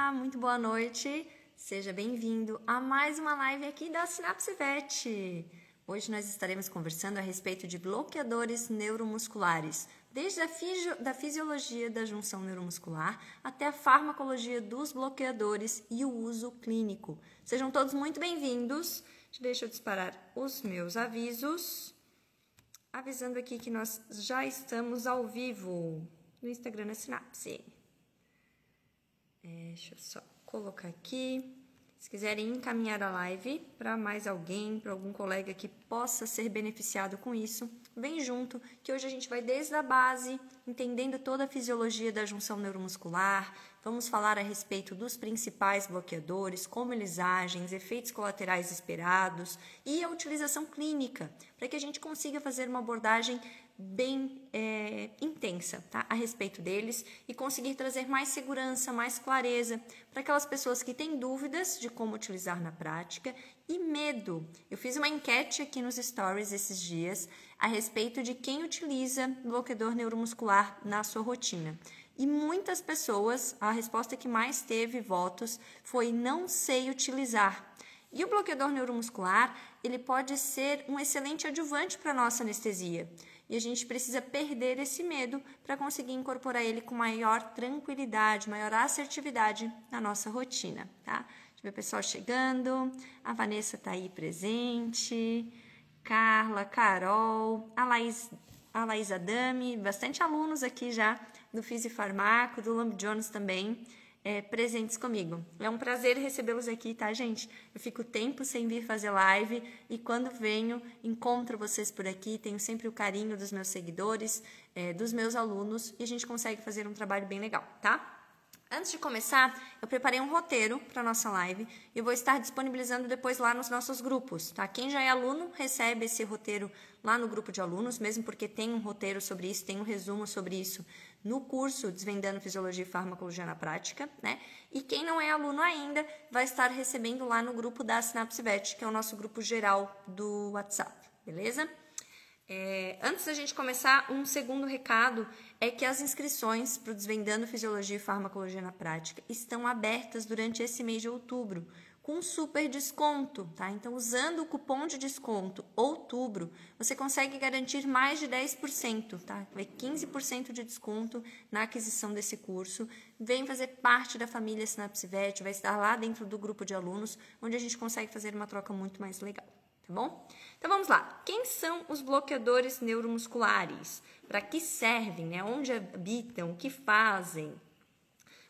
Olá, muito boa noite. Seja bem-vindo a mais uma live aqui da Sinapse Vet. Hoje nós estaremos conversando a respeito de bloqueadores neuromusculares, desde a fisiologia da junção neuromuscular até a farmacologia dos bloqueadores e o uso clínico. Sejam todos muito bem-vindos. Deixa eu disparar os meus avisos, avisando aqui que nós já estamos ao vivo no Instagram da Sinapse. Deixa eu só colocar aqui. Se quiserem encaminhar a live para mais alguém, para algum colega que possa ser beneficiado com isso, vem junto, que hoje a gente vai desde a base, entendendo toda a fisiologia da junção neuromuscular. Vamos falar a respeito dos principais bloqueadores, como eles agem, os efeitos colaterais esperados e a utilização clínica, para que a gente consiga fazer uma abordagem bem intensa, tá? A respeito deles e conseguir trazer mais segurança, mais clareza para aquelas pessoas que têm dúvidas de como utilizar na prática e medo. Eu fiz uma enquete aqui nos stories esses dias a respeito de quem utiliza bloqueador neuromuscular na sua rotina. E muitas pessoas, a resposta que mais teve votos foi não sei utilizar. E o bloqueador neuromuscular, ele pode ser um excelente adjuvante para a nossa anestesia. E a gente precisa perder esse medo para conseguir incorporar ele com maior tranquilidade, maior assertividade na nossa rotina, tá? Deixa eu ver o pessoal chegando. A Vanessa está aí presente. Carla, Carol, a Laís Adami, bastante alunos aqui já do Fisifarmaco, do Lamb Jones também, presentes comigo. É um prazer recebê-los aqui, tá, gente? Eu fico tempo sem vir fazer live e quando venho, encontro vocês por aqui, tenho sempre o carinho dos meus seguidores, dos meus alunos e a gente consegue fazer um trabalho bem legal, tá? Antes de começar, eu preparei um roteiro para a nossa live e eu vou estar disponibilizando depois lá nos nossos grupos, tá? Quem já é aluno recebe esse roteiro lá no grupo de alunos, mesmo porque tem um roteiro sobre isso, tem um resumo sobre isso no curso Desvendando Fisiologia e Farmacologia na Prática, né? E quem não é aluno ainda vai estar recebendo lá no grupo da Sinapse Vet, que é o nosso grupo geral do WhatsApp, beleza? Antes da gente começar, um segundo recado é que as inscrições para o Desvendando Fisiologia e Farmacologia na Prática estão abertas durante esse mês de outubro, com super desconto, tá? Então, usando o cupom de desconto OUTUBRO, você consegue garantir mais de 10%, tá? Vai 15% de desconto na aquisição desse curso. Vem fazer parte da família Sinapse Vet, vai estar lá dentro do grupo de alunos, onde a gente consegue fazer uma troca muito mais legal. Tá bom? Então vamos lá. Quem são os bloqueadores neuromusculares? Para que servem, né? Onde habitam? O que fazem?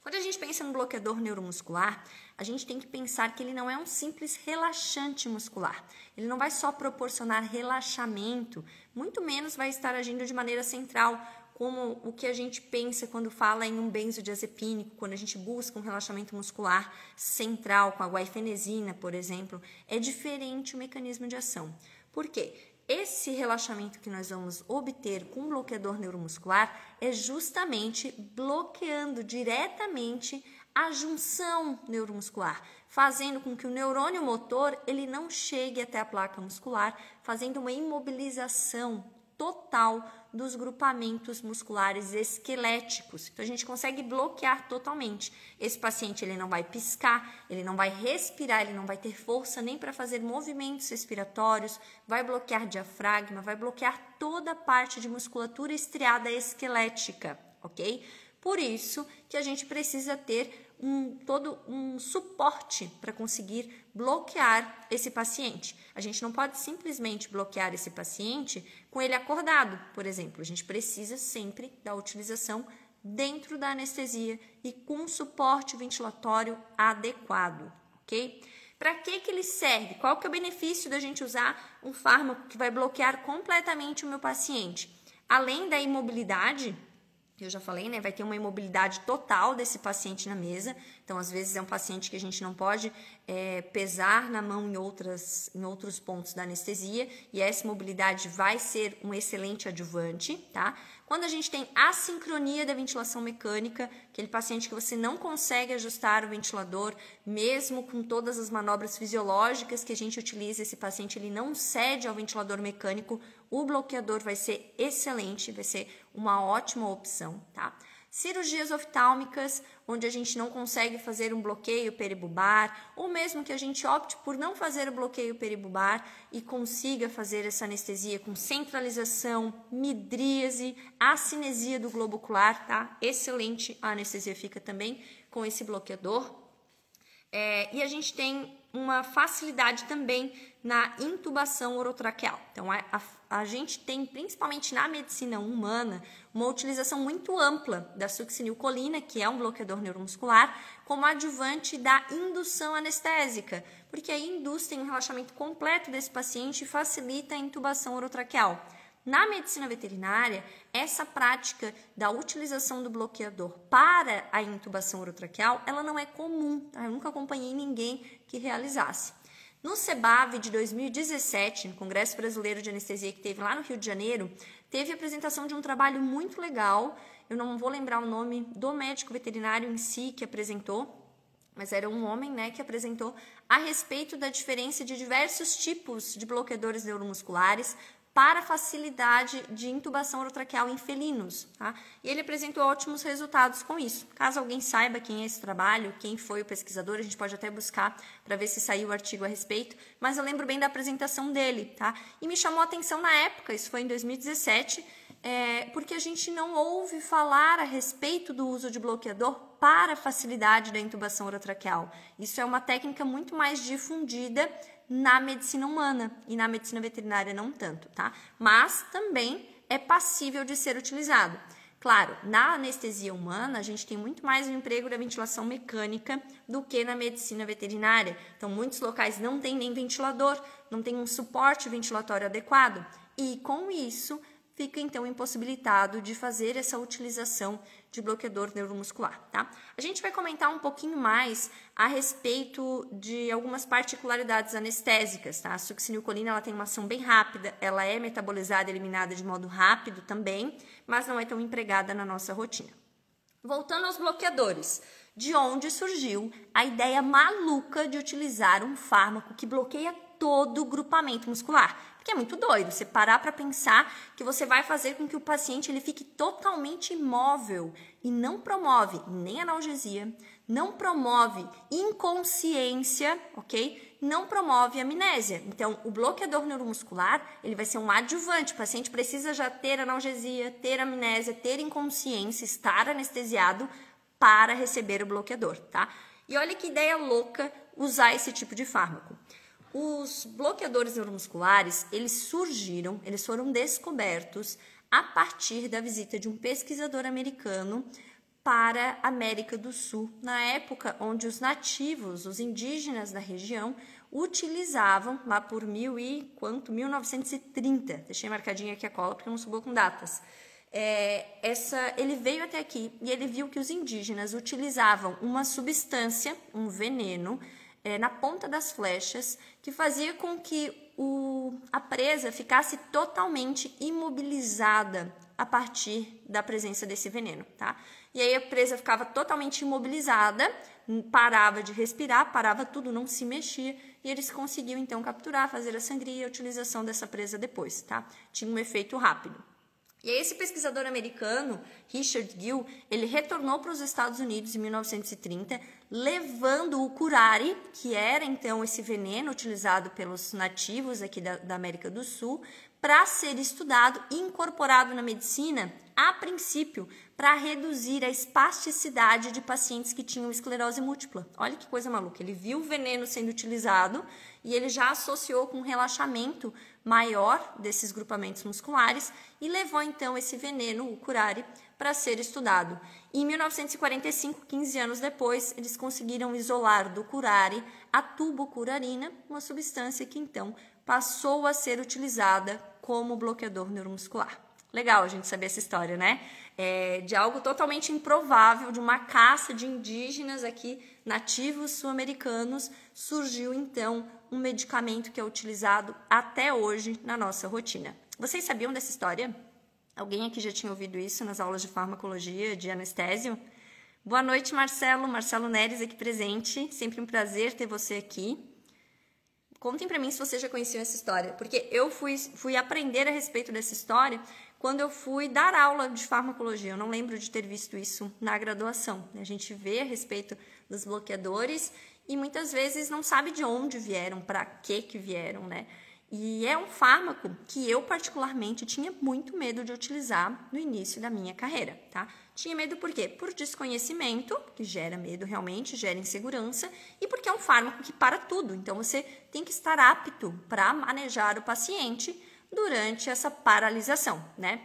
Quando a gente pensa no bloqueador neuromuscular, a gente tem que pensar que ele não é um simples relaxante muscular. Ele não vai só proporcionar relaxamento, muito menos vai estar agindo de maneira central, como o que a gente pensa quando fala em um benzodiazepínico, quando a gente busca um relaxamento muscular central, com a guaifenesina, por exemplo, é diferente o mecanismo de ação. Por quê? Esse relaxamento que nós vamos obter com o bloqueador neuromuscular é justamente bloqueando diretamente a junção neuromuscular, fazendo com que o neurônio motor ele não chegue até a placa muscular, fazendo uma imobilização total dos grupamentos musculares esqueléticos. Então, a gente consegue bloquear totalmente. Esse paciente ele não vai piscar, ele não vai respirar, ele não vai ter força nem para fazer movimentos respiratórios, vai bloquear diafragma, vai bloquear toda a parte de musculatura estriada esquelética, ok? Por isso que a gente precisa ter todo um suporte para conseguir bloquear esse paciente. A gente não pode simplesmente bloquear esse paciente com ele acordado, por exemplo. A gente precisa sempre da utilização dentro da anestesia e com suporte ventilatório adequado, ok? Para que ele serve? Qual que é o benefício da gente usar um fármaco que vai bloquear completamente o meu paciente? Além da imobilidade, eu já falei, né? Vai ter uma imobilidade total desse paciente na mesa. Então, às vezes, é um paciente que a gente não pode pesar na mão em outros pontos da anestesia. E essa imobilidade vai ser um excelente adjuvante, tá? Quando a gente tem assincronia da ventilação mecânica, aquele paciente que você não consegue ajustar o ventilador, mesmo com todas as manobras fisiológicas que a gente utiliza, esse paciente ele não cede ao ventilador mecânico, o bloqueador vai ser excelente, vai ser uma ótima opção, tá? Cirurgias oftálmicas, onde a gente não consegue fazer um bloqueio peribubar, ou mesmo que a gente opte por não fazer o bloqueio peribubar e consiga fazer essa anestesia com centralização, midríase, acinesia do globo ocular, tá? Excelente, a anestesia fica também com esse bloqueador. E a gente tem uma facilidade também na intubação orotraqueal. Então, a gente tem, principalmente na medicina humana, uma utilização muito ampla da succinilcolina, que é um bloqueador neuromuscular, como adjuvante da indução anestésica, porque aí induz, tem um relaxamento completo desse paciente e facilita a intubação orotraqueal. Na medicina veterinária, essa prática da utilização do bloqueador para a intubação orotraqueal, ela não é comum, tá? Eu nunca acompanhei ninguém que realizasse. No CEBAV de 2017, no Congresso Brasileiro de Anestesia que teve lá no Rio de Janeiro, teve a apresentação de um trabalho muito legal, eu não vou lembrar o nome do médico veterinário em si que apresentou, mas era um homem, né, que apresentou a respeito da diferença de diversos tipos de bloqueadores neuromusculares para facilidade de intubação orotraqueal em felinos, tá? E ele apresentou ótimos resultados com isso. Caso alguém saiba quem é esse trabalho, quem foi o pesquisador, a gente pode até buscar para ver se saiu o artigo a respeito, mas eu lembro bem da apresentação dele, tá? E me chamou a atenção na época, isso foi em 2017, porque a gente não ouve falar a respeito do uso de bloqueador para facilidade da intubação orotraqueal. Isso é uma técnica muito mais difundida na medicina humana e na medicina veterinária não tanto, tá? Mas também é passível de ser utilizado. Claro, na anestesia humana, a gente tem muito mais o emprego da ventilação mecânica do que na medicina veterinária. Então, muitos locais não tem nem ventilador, não tem um suporte ventilatório adequado. E, com isso, fica, então, impossibilitado de fazer essa utilização de bloqueador neuromuscular, tá? A gente vai comentar um pouquinho mais a respeito de algumas particularidades anestésicas, tá? A succinilcolina, ela tem uma ação bem rápida, ela é metabolizada e eliminada de modo rápido também, mas não é tão empregada na nossa rotina. Voltando aos bloqueadores, de onde surgiu a ideia maluca de utilizar um fármaco que bloqueia todo o grupamento muscular. Porque é muito doido você parar para pensar que você vai fazer com que o paciente ele fique totalmente imóvel e não promove nem analgesia, não promove inconsciência, ok? Não promove amnésia. Então, o bloqueador neuromuscular, ele vai ser um adjuvante. O paciente precisa já ter analgesia, ter amnésia, ter inconsciência, estar anestesiado para receber o bloqueador, tá? E olha que ideia louca usar esse tipo de fármaco. Os bloqueadores neuromusculares, eles foram descobertos a partir da visita de um pesquisador americano para a América do Sul, na época onde os nativos, os indígenas da região, utilizavam, lá por 1930, deixei marcadinha aqui a cola porque eu não sou boa com datas, ele veio até aqui e ele viu que os indígenas utilizavam uma substância, um veneno, na ponta das flechas, que fazia com que a presa ficasse totalmente imobilizada a partir da presença desse veneno, tá? E aí a presa ficava totalmente imobilizada, parava de respirar, parava tudo, não se mexia, e eles conseguiam então capturar, fazer a sangria e a utilização dessa presa depois, tá? Tinha um efeito rápido. E aí esse pesquisador americano, Richard Gill, ele retornou para os Estados Unidos em 1930, levando o curare, que era então esse veneno utilizado pelos nativos aqui da América do Sul, para ser estudado e incorporado na medicina, a princípio, para reduzir a espasticidade de pacientes que tinham esclerose múltipla. Olha que coisa maluca, ele viu o veneno sendo utilizado e ele já associou com um relaxamento maior desses grupamentos musculares e levou então esse veneno, o curare, para ser estudado. Em 1945, 15 anos depois, eles conseguiram isolar do curare a tubocurarina, uma substância que então passou a ser utilizada como bloqueador neuromuscular. Legal a gente saber essa história, né? De algo totalmente improvável, de uma caça de indígenas aqui, nativos sul-americanos, surgiu então um medicamento que é utilizado até hoje na nossa rotina. Vocês sabiam dessa história? Alguém aqui já tinha ouvido isso nas aulas de farmacologia, de anestésio? Boa noite, Marcelo. Marcelo Neres aqui presente. Sempre um prazer ter você aqui. Contem para mim se você já conhecia essa história, porque eu fui aprender a respeito dessa história quando eu fui dar aula de farmacologia. Eu não lembro de ter visto isso na graduação. A gente vê a respeito dos bloqueadores e muitas vezes não sabe de onde vieram, para que vieram, né? E é um fármaco que eu particularmente tinha muito medo de utilizar no início da minha carreira, tá? Tinha medo por quê? Por desconhecimento, que gera medo realmente, gera insegurança, e porque é um fármaco que para tudo. Então, você tem que estar apto para manejar o paciente durante essa paralisação, né?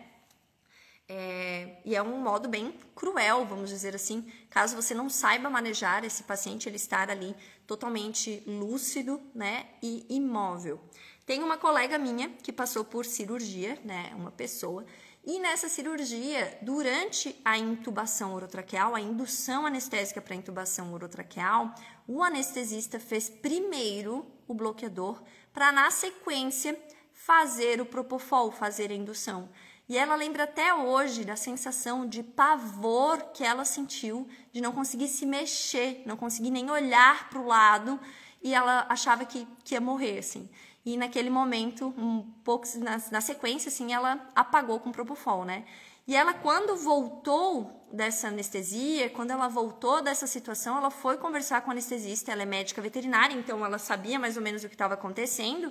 E é um modo bem cruel, vamos dizer assim, caso você não saiba manejar esse paciente, ele estar ali totalmente lúcido, né, e imóvel. Tem uma colega minha que passou por cirurgia, né, uma pessoa, e nessa cirurgia, durante a intubação orotraqueal, a indução anestésica para a intubação orotraqueal, o anestesista fez primeiro o bloqueador para, na sequência, fazer o propofol, fazer a indução. E ela lembra até hoje da sensação de pavor que ela sentiu de não conseguir se mexer, não conseguir nem olhar para o lado, e ela achava que ia morrer, assim. E naquele momento, na sequência, assim, ela apagou com propofol, né? E ela, quando voltou dessa anestesia, quando ela voltou dessa situação, ela foi conversar com a anestesista, ela é médica veterinária, então ela sabia mais ou menos o que estava acontecendo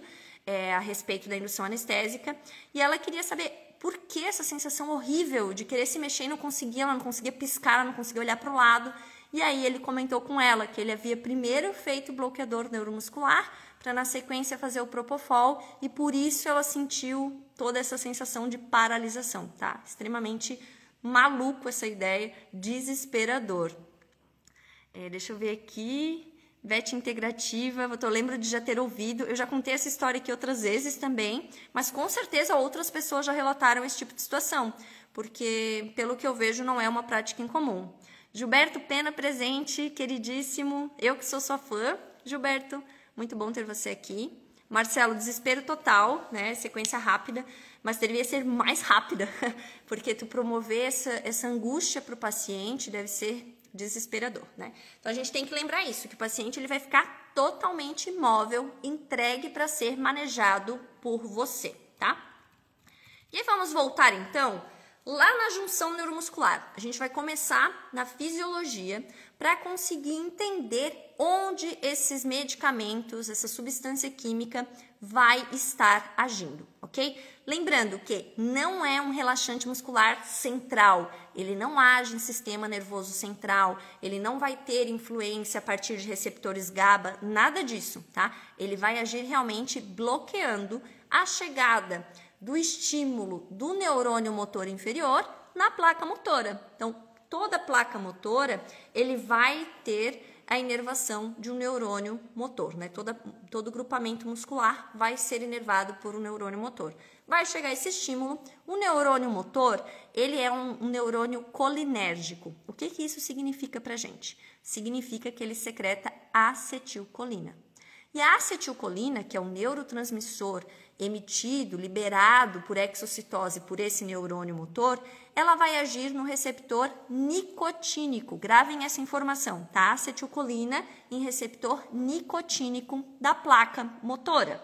a respeito da indução anestésica, e ela queria saber por que essa sensação horrível de querer se mexer e não conseguia, ela não conseguia piscar, ela não conseguia olhar para o lado. E aí ele comentou com ela que ele havia primeiro feito o bloqueador neuromuscular para na sequência fazer o propofol e por isso ela sentiu toda essa sensação de paralisação, tá? Extremamente maluco essa ideia, desesperador. Deixa eu ver aqui. VET integrativa, eu lembro de já ter ouvido, eu já contei essa história aqui outras vezes também, mas com certeza outras pessoas já relataram esse tipo de situação, porque pelo que eu vejo não é uma prática incomum. Gilberto Pena presente, queridíssimo, eu que sou sua fã. Gilberto, muito bom ter você aqui. Marcelo, desespero total, né? Sequência rápida, mas deveria ser mais rápida, porque tu promover essa angústia para o paciente deve ser desesperador, né? Então a gente tem que lembrar isso, que o paciente ele vai ficar totalmente imóvel, entregue para ser manejado por você, tá? E aí vamos voltar então lá na junção neuromuscular. A gente vai começar na fisiologia para conseguir entender onde esses medicamentos, essa substância química vai estar agindo, ok? Lembrando que não é um relaxante muscular central, ele não age em sistema nervoso central, ele não vai ter influência a partir de receptores GABA, nada disso, tá? Ele vai agir realmente bloqueando a chegada do estímulo do neurônio motor inferior na placa motora. Então, toda placa motora, ele vai ter a inervação de um neurônio motor, né? Todo grupamento muscular vai ser inervado por um neurônio motor. Vai chegar esse estímulo, o neurônio motor, ele é um neurônio colinérgico. O que isso significa pra gente? Significa que ele secreta acetilcolina. E a acetilcolina, que é o neurotransmissor emitido, liberado por exocitose por esse neurônio motor, ela vai agir no receptor nicotínico. Gravem essa informação, tá? Acetilcolina em receptor nicotínico da placa motora.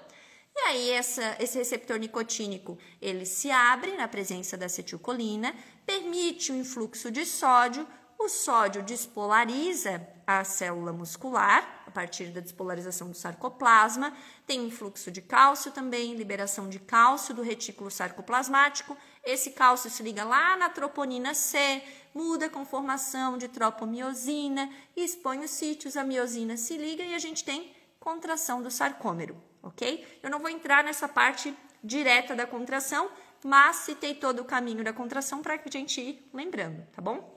E aí esse receptor nicotínico, ele se abre na presença da acetilcolina, permite o influxo de sódio, o sódio despolariza a célula muscular, a partir da despolarização do sarcoplasma, tem influxo de cálcio também, liberação de cálcio do retículo sarcoplasmático, esse cálcio se liga lá na troponina C, muda a conformação de tropomiosina, expõe os sítios, a miosina se liga e a gente tem contração do sarcômero, ok? Eu não vou entrar nessa parte direta da contração, mas citei todo o caminho da contração para que a gente ir lembrando, tá bom?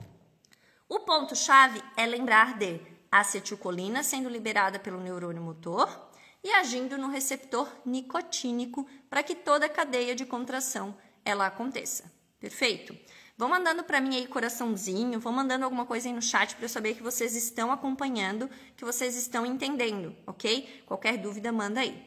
O ponto-chave é lembrar de acetilcolina sendo liberada pelo neurônio motor e agindo no receptor nicotínico para que toda a cadeia de contração ela aconteça. Perfeito? Vão mandando para mim aí coraçãozinho, vão mandando alguma coisa aí no chat para eu saber que vocês estão acompanhando, que vocês estão entendendo, ok? Qualquer dúvida, manda aí.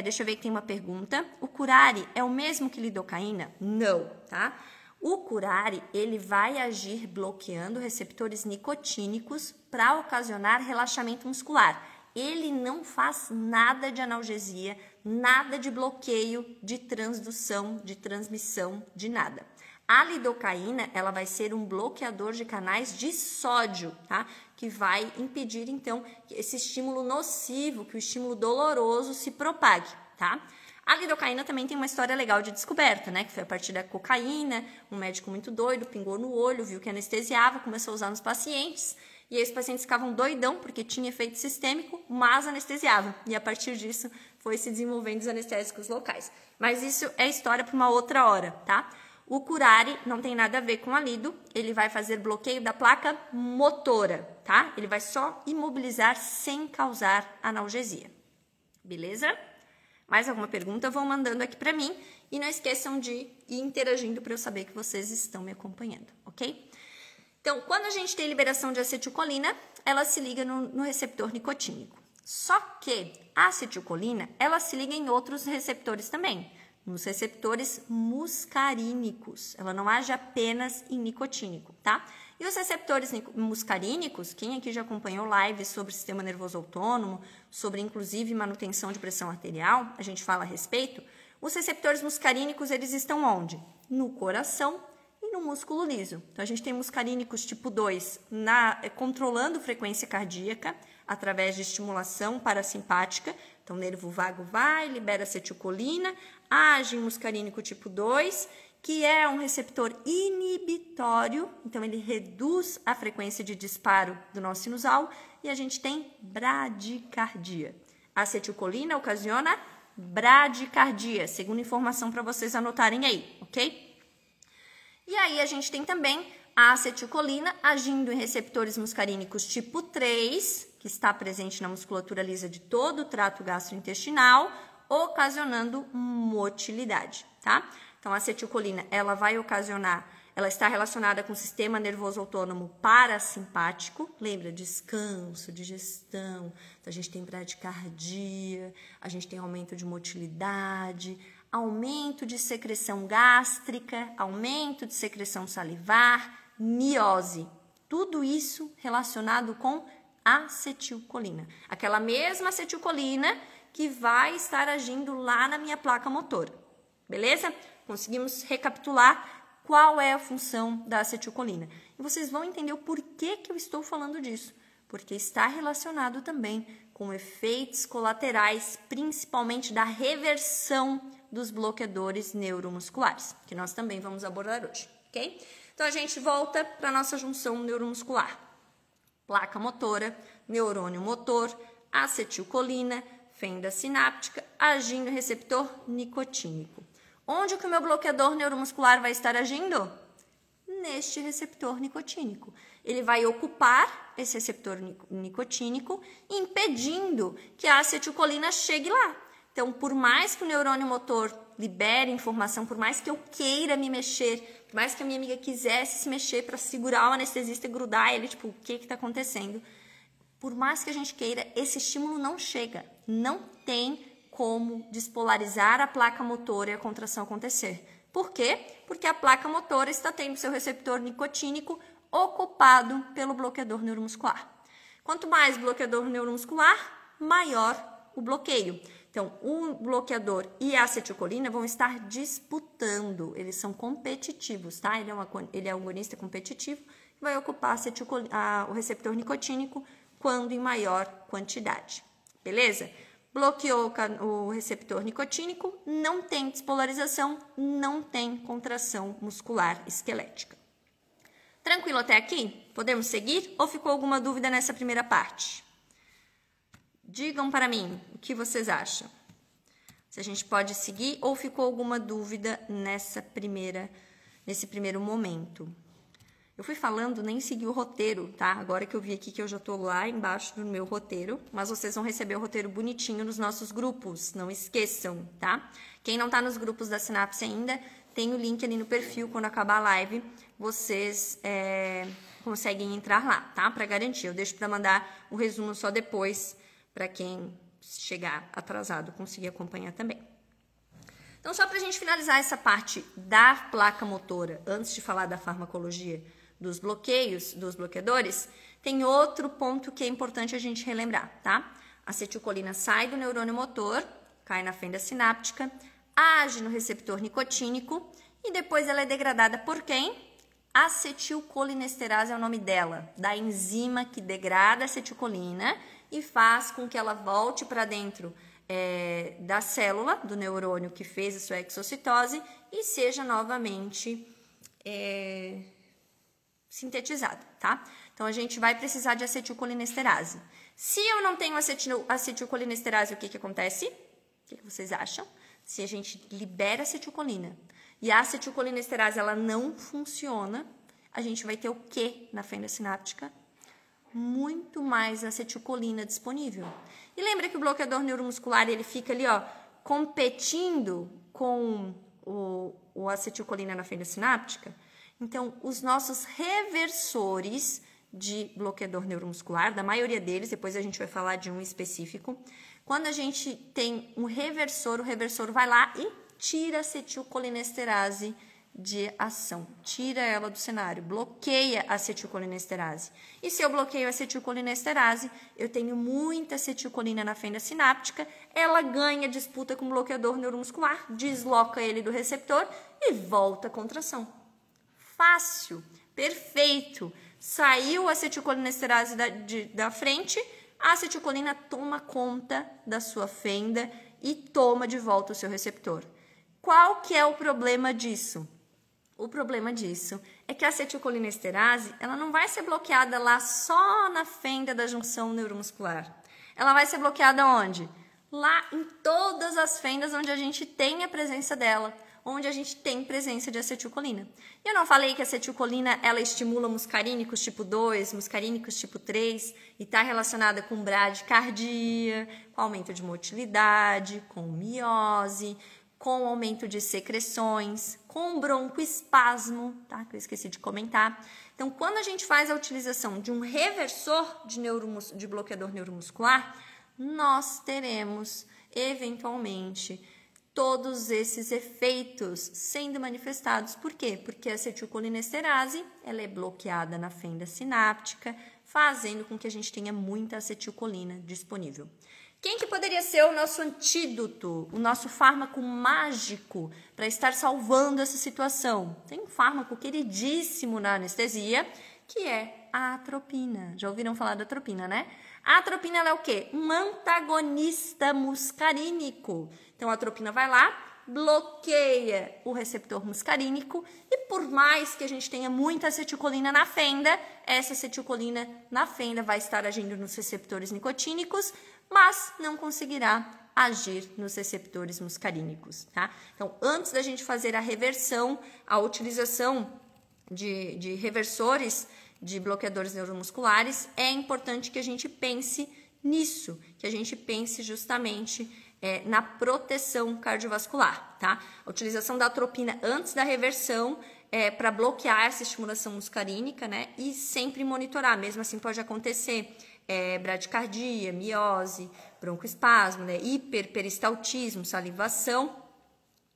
Deixa eu ver que tem uma pergunta. O curare é o mesmo que lidocaína? Não, tá? O curare, ele vai agir bloqueando receptores nicotínicos para ocasionar relaxamento muscular. Ele não faz nada de analgesia, nada de bloqueio, de transdução, de transmissão, de nada. A lidocaína, ela vai ser um bloqueador de canais de sódio, tá? Que vai impedir, então, que esse estímulo nocivo, que o estímulo doloroso se propague, tá? A lidocaína também tem uma história legal de descoberta, né? Que foi a partir da cocaína, um médico muito doido, pingou no olho, viu que anestesiava, começou a usar nos pacientes, e aí os pacientes ficavam doidão, porque tinha efeito sistêmico, mas anestesiava. E a partir disso, foi se desenvolvendo os anestésicos locais. Mas isso é história para uma outra hora, tá? O curare não tem nada a ver com a lido, ele vai fazer bloqueio da placa motora, tá? Ele vai só imobilizar sem causar analgesia. Beleza? Mais alguma pergunta? Vão mandando aqui para mim e não esqueçam de ir interagindo para eu saber que vocês estão me acompanhando, ok? Então, quando a gente tem liberação de acetilcolina, ela se liga no receptor nicotínico. Só que a acetilcolina, ela se liga em outros receptores também, nos receptores muscarínicos. Ela não age apenas em nicotínico, tá? E os receptores muscarínicos, quem aqui já acompanhou lives sobre o sistema nervoso autônomo, sobre inclusive manutenção de pressão arterial, a gente fala a respeito, os receptores muscarínicos, eles estão onde? No coração e no músculo liso. Então, a gente tem muscarínicos tipo 2 controlando frequência cardíaca através de estimulação parasimpática. Então, o nervo vago vai, libera acetilcolina, age em muscarínico tipo 2, que é um receptor inibitório, então ele reduz a frequência de disparo do nó sinusal e a gente tem bradicardia. A acetilcolina ocasiona bradicardia, segundo informação para vocês anotarem aí, ok? E aí a gente tem também a acetilcolina agindo em receptores muscarínicos tipo 3, que está presente na musculatura lisa de todo o trato gastrointestinal, ocasionando motilidade, tá? Então, a acetilcolina, ela está relacionada com o sistema nervoso autônomo parasimpático, lembra? Descanso, digestão, então a gente tem bradicardia, a gente tem aumento de motilidade, aumento de secreção gástrica, aumento de secreção salivar, miose. Tudo isso relacionado com acetilcolina. Aquela mesma acetilcolina que vai estar agindo lá na minha placa motora. Beleza? Conseguimos recapitular qual é a função da acetilcolina. E vocês vão entender o porquê que eu estou falando disso. Porque está relacionado também com efeitos colaterais, principalmente da reversão dos bloqueadores neuromusculares, que nós também vamos abordar hoje, ok? Então, a gente volta para a nossa junção neuromuscular. Placa motora, neurônio motor, acetilcolina, fenda sináptica, agindo em receptor nicotínico. Onde que o meu bloqueador neuromuscular vai estar agindo? Neste receptor nicotínico. Ele vai ocupar esse receptor nicotínico, impedindo que a acetilcolina chegue lá. Então, por mais que o neurônio motor libere informação, por mais que eu queira me mexer, por mais que a minha amiga quisesse se mexer para segurar o anestesista e grudar ele, tipo, o que está acontecendo? Por mais que a gente queira, esse estímulo não chega. Não tem como despolarizar a placa motora e a contração acontecer. Por quê? Porque a placa motora está tendo seu receptor nicotínico ocupado pelo bloqueador neuromuscular. Quanto mais bloqueador neuromuscular, maior o bloqueio. Então, o bloqueador e a acetilcolina vão estar disputando, eles são competitivos, tá? Ele é um agonista competitivo, vai ocupar o receptor nicotínico quando em maior quantidade, beleza? Bloqueou o receptor nicotínico, não tem despolarização, não tem contração muscular esquelética. Tranquilo até aqui? Podemos seguir ou ficou alguma dúvida nessa primeira parte? Digam para mim o que vocês acham. Se a gente pode seguir ou ficou alguma dúvida nesse primeiro momento. Eu fui falando, nem segui o roteiro, tá? Agora que eu vi aqui que eu já tô lá embaixo do meu roteiro, mas vocês vão receber o roteiro bonitinho nos nossos grupos, não esqueçam, tá? Quem não tá nos grupos da Sinapse ainda, tem o link ali no perfil, quando acabar a live, vocês conseguem entrar lá, tá? Para garantir, eu deixo para mandar o resumo só depois, para quem chegar atrasado conseguir acompanhar também. Então, só para a gente finalizar essa parte da placa motora, antes de falar da farmacologia dos bloqueios, dos bloqueadores, tem outro ponto que é importante a gente relembrar, tá? A acetilcolina sai do neurônio motor, cai na fenda sináptica, age no receptor nicotínico e depois ela é degradada por quem? Acetilcolinesterase é o nome dela, da enzima que degrada a acetilcolina e faz com que ela volte para dentro da célula, do neurônio que fez a sua exocitose e seja novamente sintetizada, tá? Então, a gente vai precisar de acetilcolinesterase. Se eu não tenho acetilcolinesterase, o que acontece? O que vocês acham? Se a gente libera acetilcolina e a acetilcolinesterase ela não funciona, a gente vai ter o que na fenda sináptica? Muito mais acetilcolina disponível. E lembra que o bloqueador neuromuscular ele fica ali, ó, competindo com o acetilcolina na fenda sináptica? Então, os nossos reversores de bloqueador neuromuscular, da maioria deles, depois a gente vai falar de um específico, quando a gente tem um reversor, o reversor vai lá e tira a acetilcolinesterase de ação, tira ela do cenário, bloqueia a acetilcolinesterase. E se eu bloqueio a acetilcolinesterase, eu tenho muita acetilcolina na fenda sináptica, ela ganha disputa com o bloqueador neuromuscular, desloca ele do receptor e volta a contração. Fácil, perfeito. Saiu a acetilcolinesterase da frente, a acetilcolina toma conta da sua fenda e toma de volta o seu receptor. Qual que é o problema disso? O problema disso é que a acetilcolinesterase ela não vai ser bloqueada lá só na fenda da junção neuromuscular. Ela vai ser bloqueada onde? Lá em todas as fendas onde a gente tem a presença dela, onde a gente tem presença de acetilcolina. E eu não falei que a acetilcolina ela estimula muscarínicos tipo 2, muscarínicos tipo 3 e está relacionada com bradicardia, com aumento de motilidade, com miose, com aumento de secreções, com broncoespasmo, tá? Que eu esqueci de comentar. Então, quando a gente faz a utilização de um reversor de bloqueador neuromuscular, nós teremos, eventualmente, todos esses efeitos sendo manifestados. Por quê? Porque a acetilcolinesterase ela é bloqueada na fenda sináptica, fazendo com que a gente tenha muita acetilcolina disponível. Quem que poderia ser o nosso antídoto, o nosso fármaco mágico para estar salvando essa situação? Tem um fármaco queridíssimo na anestesia, que é a atropina. Já ouviram falar da atropina, né? A atropina ela é o quê? Um antagonista muscarínico. Então, a atropina vai lá, bloqueia o receptor muscarínico e por mais que a gente tenha muita acetilcolina na fenda, essa acetilcolina na fenda vai estar agindo nos receptores nicotínicos, mas não conseguirá agir nos receptores muscarínicos, tá? Então, antes da gente fazer a reversão, a utilização de reversores de bloqueadores neuromusculares, é importante que a gente pense nisso, que a gente pense justamente na proteção cardiovascular, tá? A utilização da atropina antes da reversão para bloquear essa estimulação muscarínica, né? E sempre monitorar, mesmo assim pode acontecer bradicardia, miose, broncoespasmo, né? Hiperperistaltismo, salivação,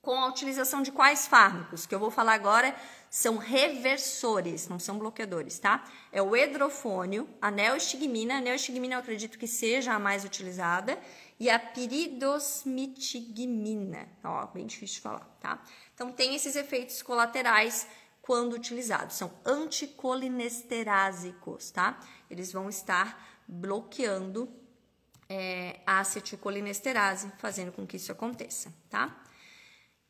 com a utilização de quais fármacos? Que eu vou falar agora são reversores, não são bloqueadores, tá? É o hidrofônio, a neostigmina. A neostigmina eu acredito que seja a mais utilizada. E a piridosmitigmina. Ó, bem difícil de falar, tá? Então, tem esses efeitos colaterais quando utilizados. São anticolinesterásicos, tá? Eles vão estar bloqueando a acetilcolinesterase, fazendo com que isso aconteça, tá?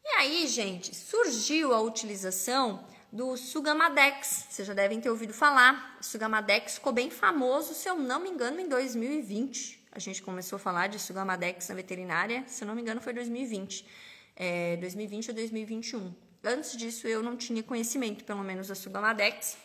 E aí, gente, surgiu a utilização do Sugamadex. Vocês já devem ter ouvido falar. O Sugamadex ficou bem famoso, se eu não me engano, em 2020. A gente começou a falar de Sugamadex na veterinária, se eu não me engano, foi 2020. 2020 ou 2021. Antes disso, eu não tinha conhecimento, pelo menos, da Sugamadex.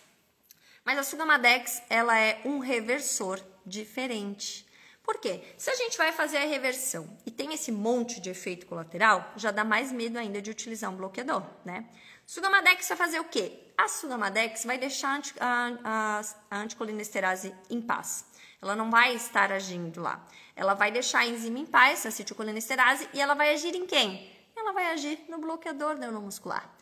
Mas a Sugamadex, ela é um reversor diferente. Por quê? Se a gente vai fazer a reversão e tem esse monte de efeito colateral, já dá mais medo ainda de utilizar um bloqueador, né? Sugamadex vai fazer o quê? A Sugamadex vai deixar a anticolinesterase em paz. Ela não vai estar agindo lá. Ela vai deixar a enzima em paz, a acetilcolinesterase, e ela vai agir em quem? Ela vai agir no bloqueador neuromuscular.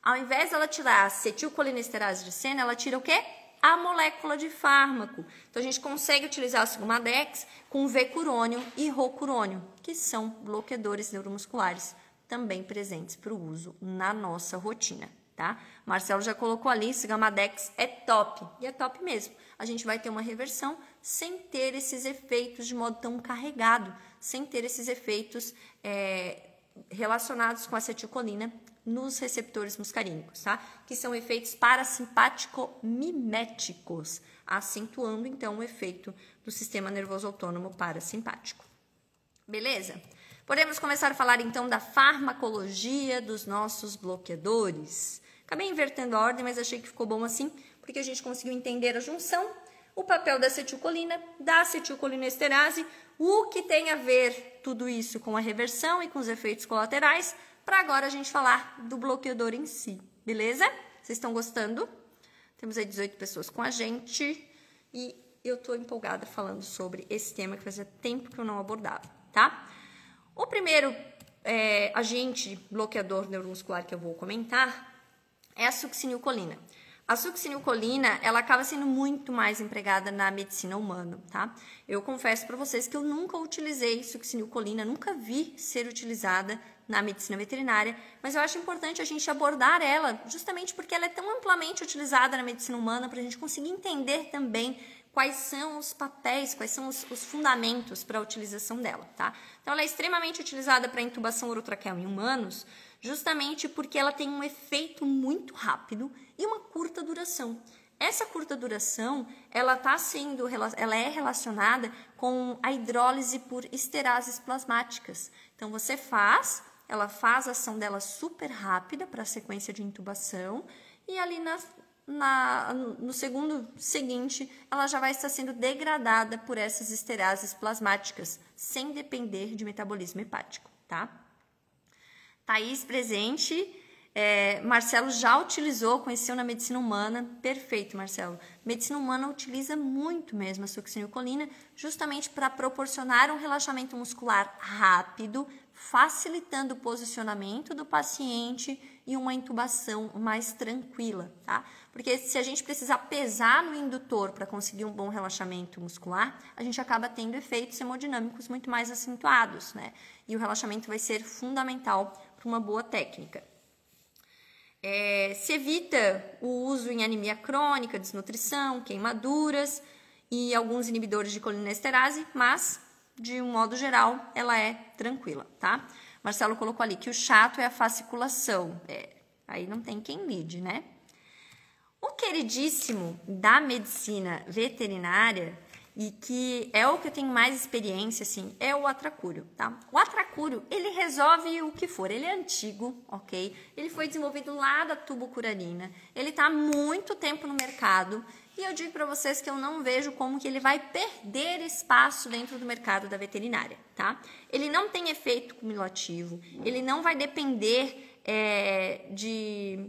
Ao invés dela tirar a acetilcolinesterase de cena, ela tira o quê? A molécula de fármaco. Então, a gente consegue utilizar a Sugamadex com vecurônio e rocurônio, que são bloqueadores neuromusculares também presentes para o uso na nossa rotina, tá? Marcelo já colocou ali, esse Gamadex é top, e é top mesmo. A gente vai ter uma reversão sem ter esses efeitos de modo tão carregado, sem ter esses efeitos relacionados com a acetilcolina nos receptores muscarínicos, tá? Que são efeitos parasimpático-miméticos, acentuando, então, o efeito do sistema nervoso autônomo parasimpático. Beleza? Podemos começar a falar, então, da farmacologia dos nossos bloqueadores. Acabei invertendo a ordem, mas achei que ficou bom assim, porque a gente conseguiu entender a junção, o papel da acetilcolinesterase, o que tem a ver tudo isso com a reversão e com os efeitos colaterais, para agora a gente falar do bloqueador em si, beleza? Vocês estão gostando? Temos aí 18 pessoas com a gente e eu estou empolgada falando sobre esse tema que fazia tempo que eu não abordava, tá? O primeiro agente bloqueador neuromuscular que eu vou comentar é a succinilcolina. A succinilcolina, ela acaba sendo muito mais empregada na medicina humana, tá? Eu confesso para vocês que eu nunca utilizei succinilcolina, nunca vi ser utilizada na medicina veterinária, mas eu acho importante a gente abordar ela, justamente porque ela é tão amplamente utilizada na medicina humana, para a gente conseguir entender também quais são os papéis, quais são os fundamentos para a utilização dela, tá? Então, ela é extremamente utilizada para intubação orotraqueal em humanos, justamente porque ela tem um efeito muito rápido e uma curta duração. Essa curta duração, ela é relacionada com a hidrólise por esterases plasmáticas. Então, ela faz a ação dela super rápida para a sequência de intubação e ali no segundo seguinte, ela já vai estar sendo degradada por essas esterases plasmáticas, sem depender de metabolismo hepático, tá? Thaís presente, Marcelo já utilizou, conheceu na medicina humana, perfeito, Marcelo. Medicina humana utiliza muito mesmo a succinilcolina, justamente para proporcionar um relaxamento muscular rápido, facilitando o posicionamento do paciente e uma intubação mais tranquila, tá? Porque se a gente precisar pesar no indutor para conseguir um bom relaxamento muscular, a gente acaba tendo efeitos hemodinâmicos muito mais acentuados, né? E o relaxamento vai ser fundamental para uma boa técnica. Se evita o uso em anemia crônica, desnutrição, queimaduras e alguns inibidores de colinesterase, mas, de um modo geral, ela é tranquila, tá? Marcelo colocou ali que o chato é a fasciculação. Aí não tem quem lide, né? O queridíssimo da medicina veterinária, e que é o que eu tenho mais experiência, assim, é o atracúrio, tá? O atracúrio, ele resolve o que for, ele é antigo, ok? Ele foi desenvolvido lá da tubucuranina, ele tá há muito tempo no mercado, e eu digo para vocês que eu não vejo como que ele vai perder espaço dentro do mercado da veterinária, tá? Ele não tem efeito cumulativo, ele não vai depender de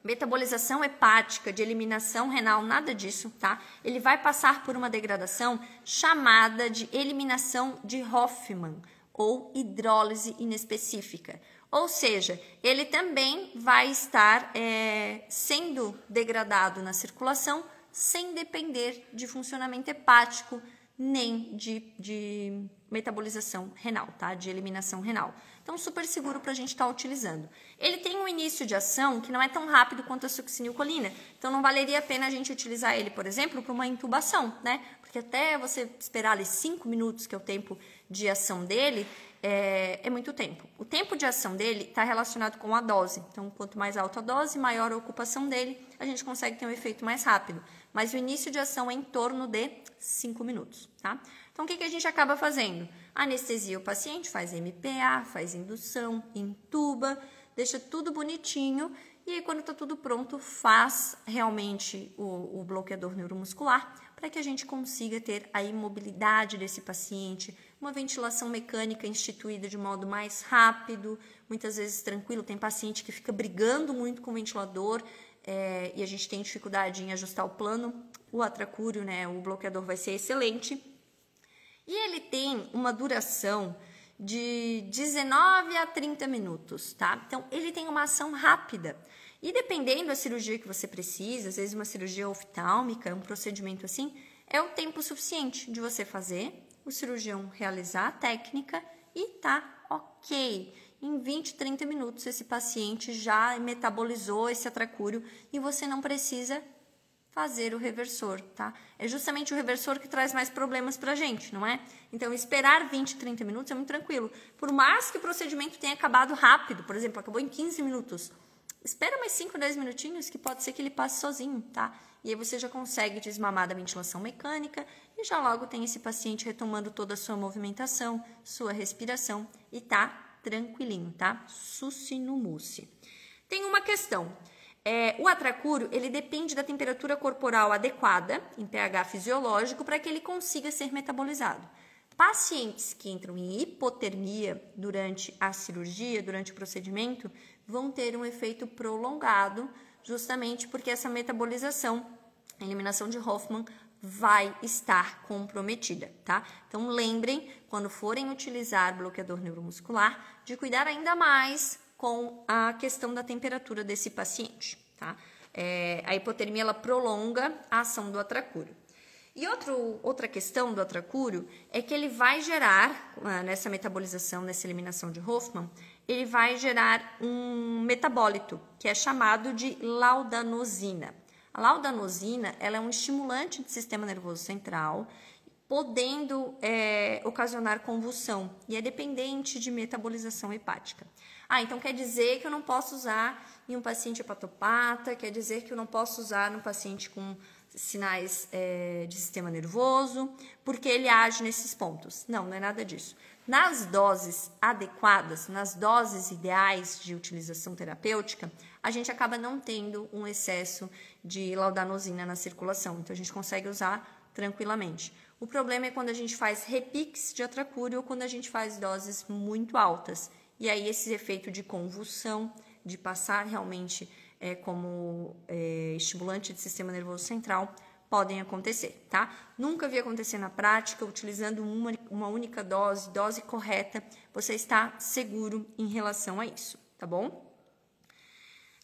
metabolização hepática, de eliminação renal, nada disso, tá? Ele vai passar por uma degradação chamada de eliminação de Hoffmann, ou hidrólise inespecífica. Ou seja, ele também vai estar sendo degradado na circulação sem depender de funcionamento hepático, nem de metabolização renal, tá? De eliminação renal. Então, super seguro para a gente estar utilizando. Ele tem um início de ação que não é tão rápido quanto a succinilcolina, então não valeria a pena a gente utilizar ele, por exemplo, para uma intubação, né? Porque até você esperar ali 5 minutos, que é o tempo de ação dele, é muito tempo. O tempo de ação dele está relacionado com a dose. Então, quanto mais alta a dose, maior a ocupação dele, a gente consegue ter um efeito mais rápido. Mas o início de ação é em torno de 5 minutos, tá? Então, o que a gente acaba fazendo? Anestesia o paciente, faz MPA, faz indução, intuba, deixa tudo bonitinho e aí, quando está tudo pronto, faz realmente o bloqueador neuromuscular para que a gente consiga ter a imobilidade desse paciente, uma ventilação mecânica instituída de modo mais rápido, muitas vezes tranquilo. Tem paciente que fica brigando muito com o ventilador e a gente tem dificuldade em ajustar o plano. O atracúrio, né, o bloqueador vai ser excelente. E ele tem uma duração de 19 a 30 minutos, tá? Então, ele tem uma ação rápida. E dependendo da cirurgia que você precisa, às vezes uma cirurgia oftálmica, um procedimento assim, é o tempo suficiente de você fazer, o cirurgião realizar a técnica e tá ok. em 20, 30 minutos esse paciente já metabolizou esse atracúrio e você não precisa fazer o reversor, tá? É justamente o reversor que traz mais problemas pra gente, não é? Então, esperar 20, 30 minutos é muito tranquilo. Por mais que o procedimento tenha acabado rápido, por exemplo, acabou em 15 minutos, espera mais 5, 10 minutinhos que pode ser que ele passe sozinho, tá? E aí você já consegue desmamar da ventilação mecânica e já logo tem esse paciente retomando toda a sua movimentação, sua respiração e tá tranquilinho, tá? Sussi no mussi. Tem uma questão. O atracúrio, ele depende da temperatura corporal adequada, em pH fisiológico, para que ele consiga ser metabolizado. Pacientes que entram em hipotermia durante a cirurgia, durante o procedimento, vão ter um efeito prolongado, justamente porque essa metabolização, a eliminação de Hoffmann, vai estar comprometida, tá? Então, lembrem, quando forem utilizar bloqueador neuromuscular, de cuidar ainda mais com a questão da temperatura desse paciente, tá? A hipotermia, ela prolonga a ação do atracúrio. E outra questão do atracúrio é que ele vai gerar, nessa metabolização, nessa eliminação de Hoffmann, ele vai gerar um metabólito, que é chamado de laudanosina. A laudanosina, ela é um estimulante do sistema nervoso central, podendo ocasionar convulsão e é dependente de metabolização hepática. Então quer dizer que eu não posso usar em um paciente hepatopata, quer dizer que eu não posso usar num paciente com sinais de sistema nervoso, porque ele age nesses pontos. Não é nada disso. Nas doses adequadas, nas doses ideais de utilização terapêutica, a gente acaba não tendo um excesso de laudanosina na circulação, então a gente consegue usar tranquilamente. O problema é quando a gente faz repiques de atracúrio ou quando a gente faz doses muito altas. E aí esse efeito de convulsão, de passar realmente como estimulante de sistema nervoso central, podem acontecer, tá? Nunca vi acontecer na prática, utilizando uma única dose correta, você está seguro em relação a isso, tá bom?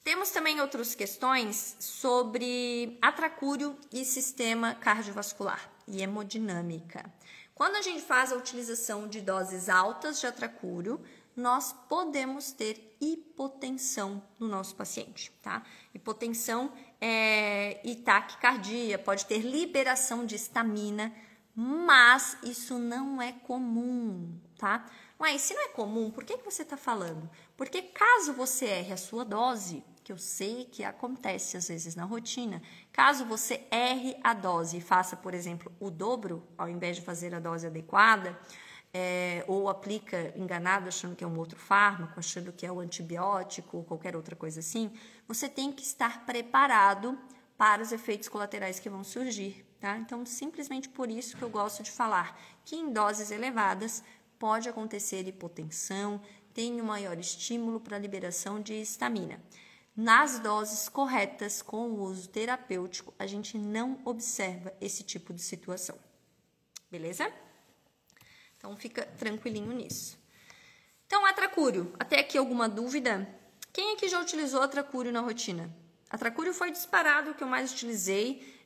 Temos também outras questões sobre atracúrio e sistema cardiovascular e hemodinâmica. Quando a gente faz a utilização de doses altas de atracúrio, nós podemos ter hipotensão no nosso paciente, tá? Hipotensão e taquicardia, pode ter liberação de histamina, mas isso não é comum, tá? Mas se não é comum, por que você está falando? Porque caso você erre a sua dose, que eu sei que acontece às vezes na rotina, caso você erre a dose e faça, por exemplo, o dobro, ao invés de fazer a dose adequada, ou aplica enganado achando que é um outro fármaco, achando que é um antibiótico ou qualquer outra coisa assim, você tem que estar preparado para os efeitos colaterais que vão surgir, tá? Então, simplesmente por isso que eu gosto de falar que em doses elevadas pode acontecer hipotensão, tem um maior estímulo para a liberação de histamina. Nas doses corretas, com o uso terapêutico, a gente não observa esse tipo de situação. Beleza? Então, fica tranquilinho nisso. Então, atracúrio. Até aqui alguma dúvida? Quem aqui já utilizou atracúrio na rotina? Atracúrio foi disparado o que eu mais utilizei.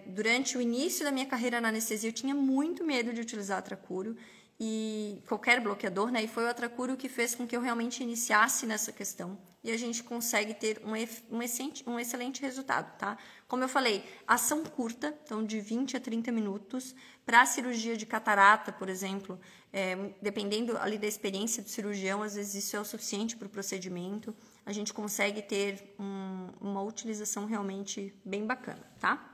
Durante o início da minha carreira na anestesia, eu tinha muito medo de utilizar atracúrio. E qualquer bloqueador, né? E foi o atracúrio que fez com que eu realmente iniciasse nessa questão. E a gente consegue ter um excelente resultado, tá? Como eu falei, ação curta, então de 20 a 30 minutos. Para a cirurgia de catarata, por exemplo, dependendo ali da experiência do cirurgião, às vezes isso é o suficiente para o procedimento. A gente consegue ter uma utilização realmente bem bacana, tá?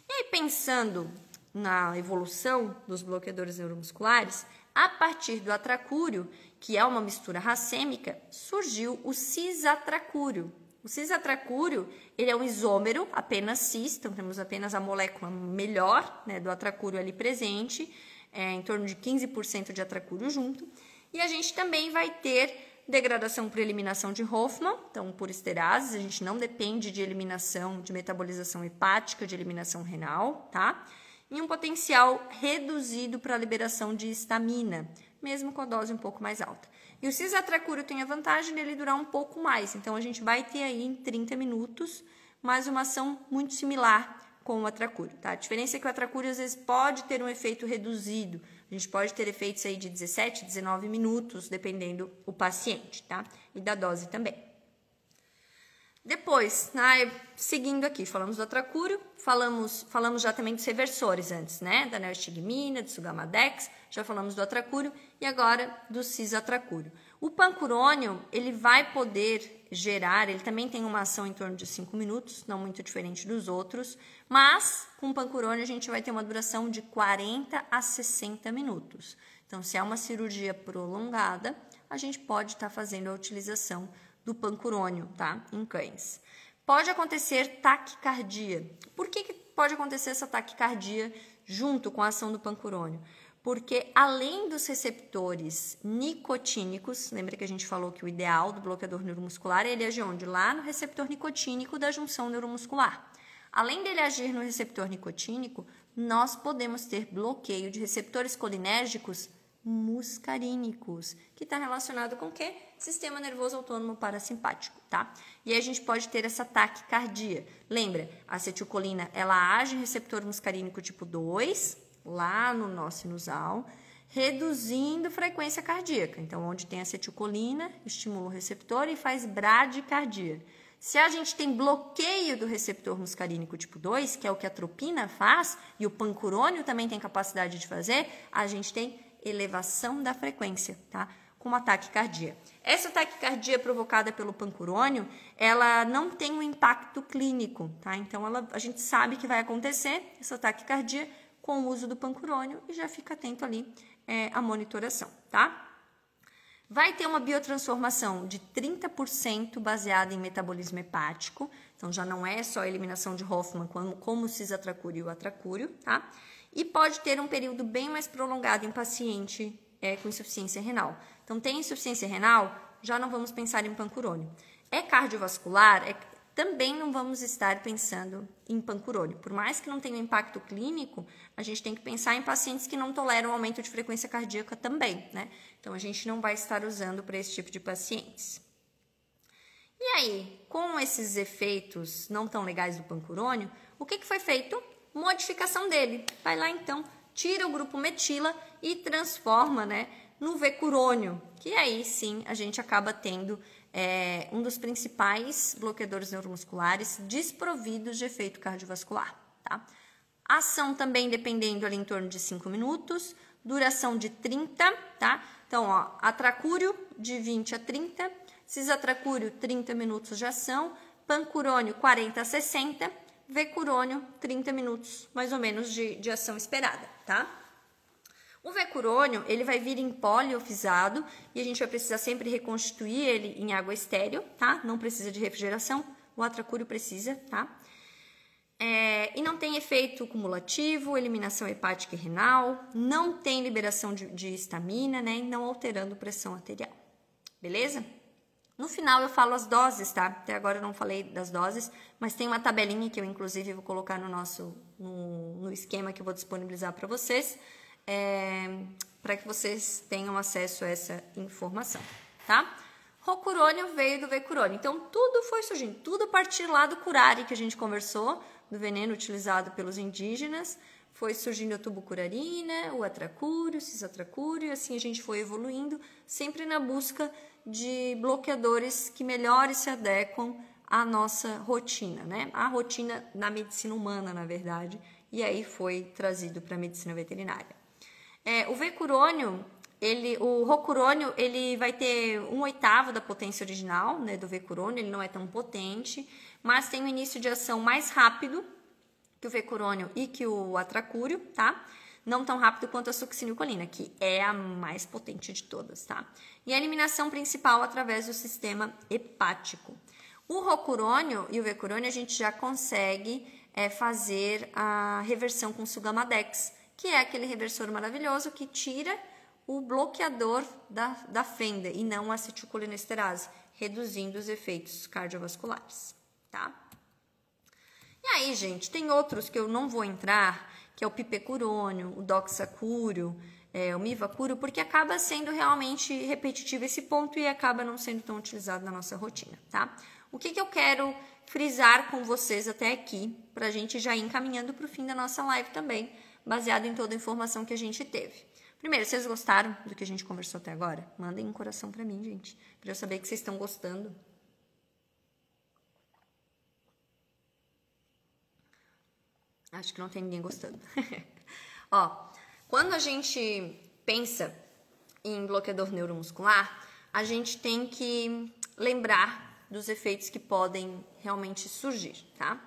E aí, pensando na evolução dos bloqueadores neuromusculares, a partir do atracúrio, que é uma mistura racêmica, surgiu o cisatracúrio. O cisatracúrio, ele é um isômero, apenas cis, então temos apenas a molécula melhor, né, do atracúrio ali presente, em torno de 15% de atracúrio junto. E a gente também vai ter degradação por eliminação de Hoffmann, então por esterases, a gente não depende de eliminação, de metabolização hepática, de eliminação renal, tá? E um potencial reduzido para a liberação de histamina, mesmo com a dose um pouco mais alta. E o cisatracúrio tem a vantagem dele durar um pouco mais, então a gente vai ter aí em 30 minutos, mas uma ação muito similar com o atracúrio, tá? A diferença é que o atracúrio às vezes pode ter um efeito reduzido, A gente pode ter efeitos aí de 17, 19 minutos, dependendo do paciente, tá? E da dose também. Depois, seguindo aqui, falamos do atracúrio, falamos já também dos reversores antes, né? Da neostigmina, do sugamadex, já falamos do atracúrio e agora do cisatracúrio. O pancurônio, ele vai poder gerar, ele também tem uma ação em torno de 5 minutos, não muito diferente dos outros, mas com o pancurônio a gente vai ter uma duração de 40 a 60 minutos. Então, se é uma cirurgia prolongada, a gente pode estar fazendo a utilização do pancurônio, tá? Em cães. Pode acontecer taquicardia. Por que pode acontecer essa taquicardia junto com a ação do pancurônio? Porque além dos receptores nicotínicos, lembra que a gente falou que o ideal do bloqueador neuromuscular ele agir onde? Lá no receptor nicotínico da junção neuromuscular. Além dele agir no receptor nicotínico, nós podemos ter bloqueio de receptores colinérgicos muscarínicos, que está relacionado com o quê? Sistema nervoso autônomo parasimpático, tá? E aí a gente pode ter essa taquicardia. Lembra, a acetilcolina, ela age em receptor muscarínico tipo 2, lá no nó sinusal, reduzindo frequência cardíaca. Então, onde tem acetilcolina, estimula o receptor e faz bradicardia. Se a gente tem bloqueio do receptor muscarínico tipo 2, que é o que a atropina faz, e o pancurônio também tem capacidade de fazer, a gente tem elevação da frequência, tá? Com uma taquicardia. Essa taquicardia provocada pelo pancurônio, ela não tem um impacto clínico, tá? Então, a gente sabe que vai acontecer essa taquicardia com o uso do pancurônio e já fica atento ali à monitoração, tá? Vai ter uma biotransformação de 30% baseada em metabolismo hepático, então já não é só a eliminação de Hoffmann como o cisatracúrio e o atracúrio, tá? E pode ter um período bem mais prolongado em paciente com insuficiência renal. Então, tem insuficiência renal, já não vamos pensar em pancurônio. É cardiovascular, também não vamos estar pensando em pancurônio. Por mais que não tenha impacto clínico, a gente tem que pensar em pacientes que não toleram aumento de frequência cardíaca também, né? Então, a gente não vai estar usando para esse tipo de pacientes. E aí, com esses efeitos não tão legais do pancurônio, o que foi feito? Modificação dele. Vai lá, então, tira o grupo metila e transforma, né, no vecurônio, que aí sim a gente acaba tendo um dos principais bloqueadores neuromusculares desprovidos de efeito cardiovascular, tá? Ação também dependendo ali em torno de 5 minutos, duração de 30, tá? Então, ó, atracúrio de 20 a 30, cisatracúrio 30 minutos de ação, pancurônio 40 a 60, vecurônio 30 minutos mais ou menos de ação esperada, tá? O vecurônio, ele vai vir em pó liofisado e a gente vai precisar sempre reconstituir ele em água estéril, tá? Não precisa de refrigeração, o atracúrio precisa, tá? E não tem efeito cumulativo, eliminação hepática e renal, não tem liberação de histamina, né? E não alterando pressão arterial, beleza? No final eu falo as doses, tá? Até agora eu não falei das doses, mas tem uma tabelinha que eu inclusive vou colocar no esquema que eu vou disponibilizar para vocês, para que vocês tenham acesso a essa informação, tá? Rocurônio veio do vecurônio, então tudo foi surgindo, tudo a partir lá do curare que a gente conversou, do veneno utilizado pelos indígenas, foi surgindo a tubucurarina, o atracúrio, o cisatracúrio, e assim a gente foi evoluindo, sempre na busca de bloqueadores que melhor se adequam à nossa rotina, né? A rotina na medicina humana, na verdade, e aí foi trazido para a medicina veterinária. O vecurônio, o rocurônio, ele vai ter 1/8 da potência original, né, do vecurônio, ele não é tão potente, mas tem um início de ação mais rápido que o vecurônio e que o atracúrio, tá? Não tão rápido quanto a succinilcolina, que é a mais potente de todas, tá? E a eliminação principal através do sistema hepático. O rocurônio e o vecurônio a gente já consegue fazer a reversão com sugamadex, que é aquele reversor maravilhoso que tira o bloqueador da fenda e não a acetilcolinesterase, reduzindo os efeitos cardiovasculares, tá? E aí, gente, tem outros que eu não vou entrar, que é o pipecurônio, o doxacúrio, o mivacúrio, porque acaba sendo realmente repetitivo esse ponto e acaba não sendo tão utilizado na nossa rotina, tá? O que eu quero frisar com vocês até aqui, para a gente já ir encaminhando para o fim da nossa live também, baseado em toda a informação que a gente teve. Primeiro, vocês gostaram do que a gente conversou até agora? Mandem um coração pra mim, gente, pra eu saber que vocês estão gostando. Acho que não tem ninguém gostando. Ó, quando a gente pensa em bloqueador neuromuscular, a gente tem que lembrar dos efeitos que podem realmente surgir, tá?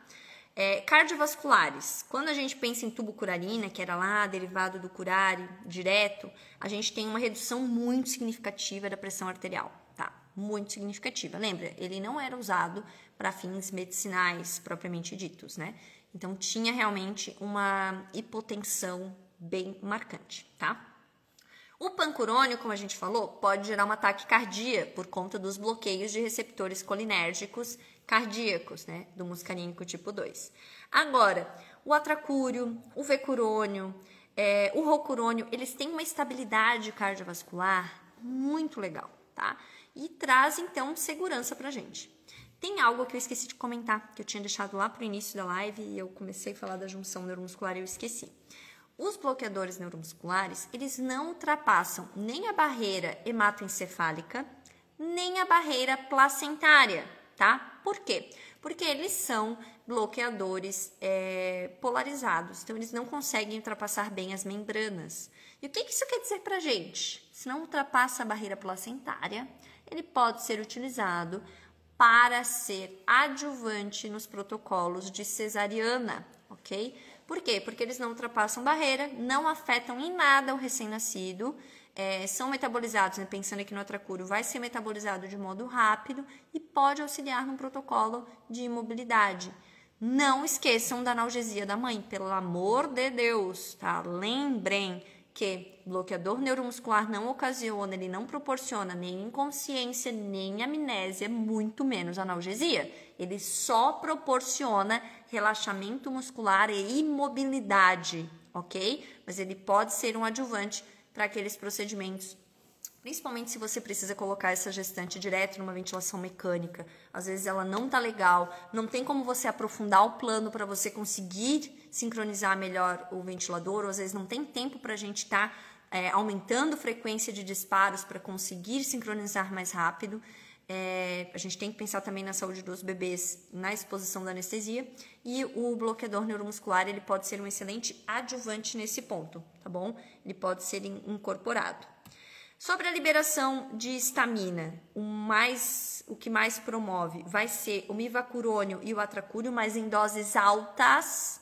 Cardiovasculares. Quando a gente pensa em tubucurarina, que era lá derivado do curare direto, a gente tem uma redução muito significativa da pressão arterial, tá? Muito significativa. Lembra, ele não era usado para fins medicinais propriamente ditos, né? Então, tinha realmente uma hipotensão bem marcante, tá? O pancurônio, como a gente falou, pode gerar um ataque cardíaco por conta dos bloqueios de receptores colinérgicos cardíacos, né, do muscarínico tipo 2. Agora, o atracúrio, o vecurônio, o rocurônio, eles têm uma estabilidade cardiovascular muito legal, tá? E traz, então, segurança pra gente. Tem algo que eu esqueci de comentar, que eu tinha deixado lá pro início da live e eu comecei a falar da junção neuromuscular e eu esqueci. Os bloqueadores neuromusculares, eles não ultrapassam nem a barreira hematoencefálica, nem a barreira placentária, tá? Por quê? Porque eles são bloqueadores polarizados, então eles não conseguem ultrapassar bem as membranas. E o que isso quer dizer pra gente? Se não ultrapassa a barreira placentária, ele pode ser utilizado para ser adjuvante nos protocolos de cesariana, ok? Por quê? Porque eles não ultrapassam barreira, não afetam em nada o recém-nascido, são metabolizados, né? Pensando aqui no atracúrio, vai ser metabolizado de modo rápido e pode auxiliar no protocolo de imobilidade. Não esqueçam da analgesia da mãe, pelo amor de Deus, tá? Lembrem que bloqueador neuromuscular não ocasiona, ele não proporciona nem inconsciência, nem amnésia, muito menos analgesia. Ele só proporciona relaxamento muscular e imobilidade, ok? Mas ele pode ser um adjuvante para aqueles procedimentos, principalmente se você precisa colocar essa gestante direto numa ventilação mecânica. Às vezes ela não tá legal, não tem como você aprofundar o plano para você conseguir sincronizar melhor o ventilador, ou às vezes não tem tempo para a gente estar aumentando a frequência de disparos para conseguir sincronizar mais rápido. A gente tem que pensar também na saúde dos bebês na exposição da anestesia, e o bloqueador neuromuscular ele pode ser um excelente adjuvante nesse ponto, tá bom? Ele pode ser incorporado. Sobre a liberação de histamina, o que mais promove vai ser o mivacurônio e o atracúrio, mas em doses altas,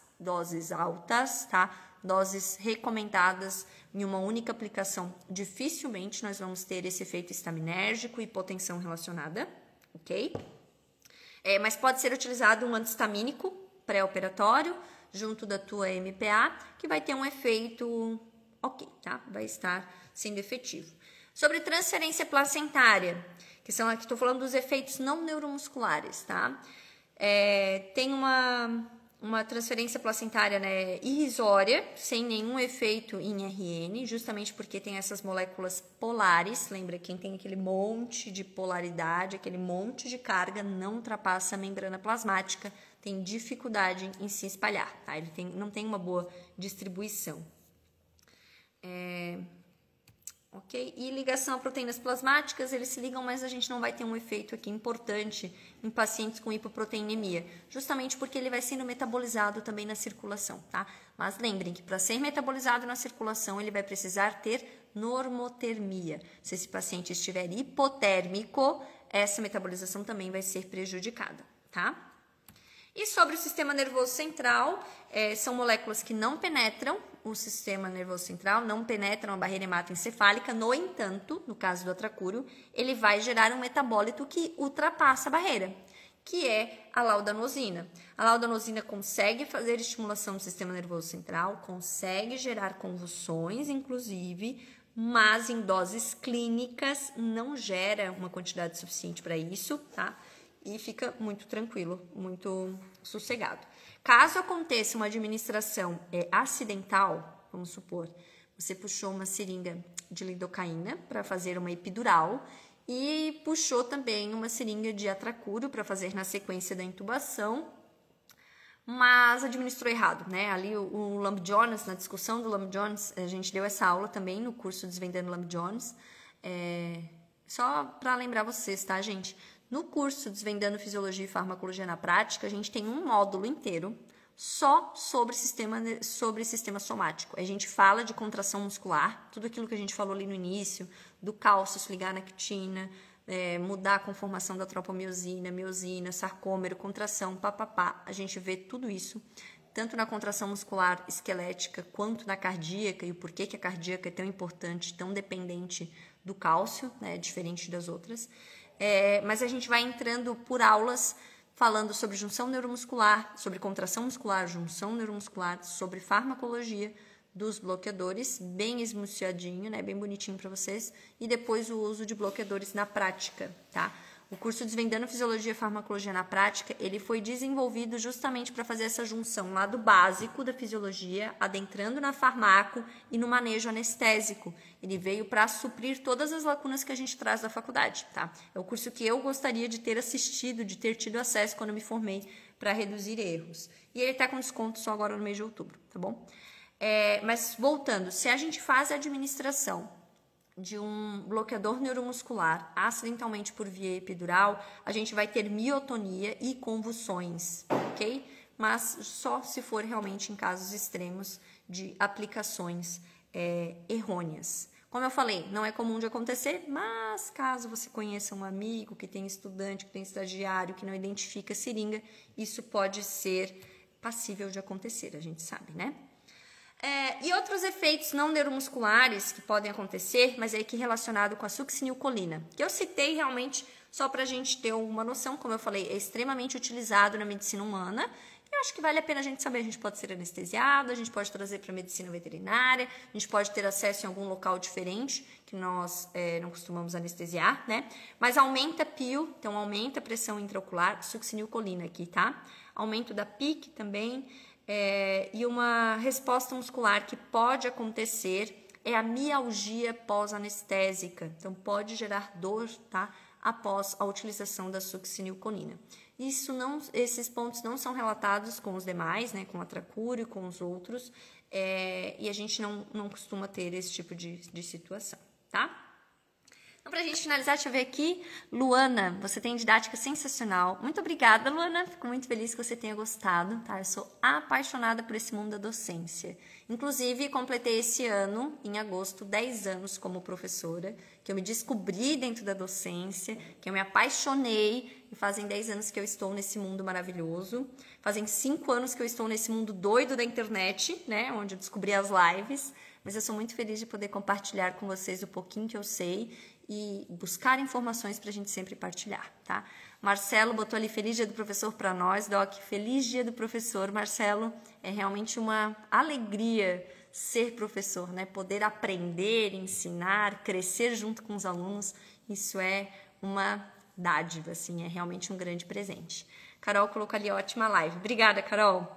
tá? Doses recomendadas em uma única aplicação. Dificilmente nós vamos ter esse efeito estaminérgico e hipotensão relacionada, ok? Mas pode ser utilizado um antihistamínico pré-operatório junto da tua MPA, que vai ter um efeito ok, tá? Vai estar sendo efetivo. Sobre transferência placentária, que estou falando dos efeitos não neuromusculares, tá? Tem uma transferência placentária, né, irrisória, sem nenhum efeito em RN, justamente porque tem essas moléculas polares. Lembra, quem tem aquele monte de polaridade, aquele monte de carga, não ultrapassa a membrana plasmática, tem dificuldade em se espalhar, tá? Ele não tem uma boa distribuição. Ok? E ligação a proteínas plasmáticas, eles se ligam, mas a gente não vai ter um efeito aqui importante em pacientes com hipoproteinemia, justamente porque ele vai sendo metabolizado também na circulação, tá? Mas lembrem que para ser metabolizado na circulação, ele vai precisar ter normotermia. Se esse paciente estiver hipotérmico, essa metabolização também vai ser prejudicada, tá? E sobre o sistema nervoso central, são moléculas que não penetram o sistema nervoso central, não penetram a barreira hematoencefálica. No entanto, no caso do atracúrio, ele vai gerar um metabólito que ultrapassa a barreira, que é a laudanosina. A laudanosina consegue fazer estimulação do sistema nervoso central, consegue gerar convulsões, inclusive, mas em doses clínicas não gera uma quantidade suficiente para isso, tá? E fica muito tranquilo, muito sossegado. Caso aconteça uma administração acidental, vamos supor, você puxou uma seringa de lidocaína para fazer uma epidural e puxou também uma seringa de atracúrio para fazer na sequência da intubação, mas administrou errado, né? Ali o Lamb-Jones, na discussão do Lamb-Jones, a gente deu essa aula também no curso Desvendando Lamb-Jones. Só para lembrar vocês, tá, gente? No curso Desvendando Fisiologia e Farmacologia na Prática, a gente tem um módulo inteiro só sobre sistema somático. A gente fala de contração muscular, tudo aquilo que a gente falou ali no início, do cálcio se ligar na quitina, mudar a conformação da tropomiosina, miosina, sarcômero, contração, papapá. A gente vê tudo isso, tanto na contração muscular esquelética, quanto na cardíaca, e o porquê que a cardíaca é tão importante, tão dependente do cálcio, né, diferente das outras. Mas a gente vai entrando por aulas falando sobre junção neuromuscular, sobre contração muscular, junção neuromuscular, sobre farmacologia dos bloqueadores, bem esmuciadinho, né, bem bonitinho para vocês, e depois o uso de bloqueadores na prática, tá? O curso Desvendando Fisiologia e Farmacologia na Prática, ele foi desenvolvido justamente para fazer essa junção lá do básico da fisiologia, adentrando na farmaco e no manejo anestésico. Ele veio para suprir todas as lacunas que a gente traz da faculdade, tá? É o curso que eu gostaria de ter assistido, de ter tido acesso quando eu me formei, para reduzir erros. E ele está com desconto só agora no mês de outubro, tá bom? Mas voltando, se a gente faz a administração de um bloqueador neuromuscular acidentalmente por via epidural, a gente vai ter miotonia e convulsões, ok? Mas só se for realmente em casos extremos de aplicações errôneas. Como eu falei, não é comum de acontecer, mas caso você conheça um amigo que tem estudante, que tem estagiário, que não identifica seringa, isso pode ser passível de acontecer, a gente sabe, né? E outros efeitos não neuromusculares que podem acontecer, mas é aqui relacionado com a succinilcolina, que eu citei realmente só para a gente ter uma noção, como eu falei, é extremamente utilizado na medicina humana. Eu acho que vale a pena a gente saber, a gente pode ser anestesiado, a gente pode trazer para a medicina veterinária, a gente pode ter acesso em algum local diferente, que nós não costumamos anestesiar, né? Mas aumenta a PIO, então aumenta a pressão intraocular, succinilcolina aqui, tá? Aumento da PIC também. E uma resposta muscular que pode acontecer é a mialgia pós-anestésica. Então, pode gerar dor, tá? Após a utilização da succinilcolina. Esses pontos não são relatados com os demais, né? Com a Tracúrio, com os outros. E a gente não costuma ter esse tipo de situação, tá? Então, para a gente finalizar, deixa eu ver aqui. Luana, você tem didática sensacional. Muito obrigada, Luana. Fico muito feliz que você tenha gostado, tá? Eu sou apaixonada por esse mundo da docência. Inclusive, completei esse ano, em agosto, 10 anos como professora, que eu me descobri dentro da docência, que eu me apaixonei, e fazem 10 anos que eu estou nesse mundo maravilhoso. Fazem 5 anos que eu estou nesse mundo doido da internet, né? Onde eu descobri as lives. Mas eu sou muito feliz de poder compartilhar com vocês o pouquinho que eu sei e buscar informações para a gente sempre partilhar, tá? Marcelo botou ali feliz dia do professor para nós, Doc, feliz dia do professor. Marcelo, é realmente uma alegria ser professor, né? Poder aprender, ensinar, crescer junto com os alunos, isso é uma dádiva, assim, é realmente um grande presente. Carol colocou ali, ótima live. Obrigada, Carol.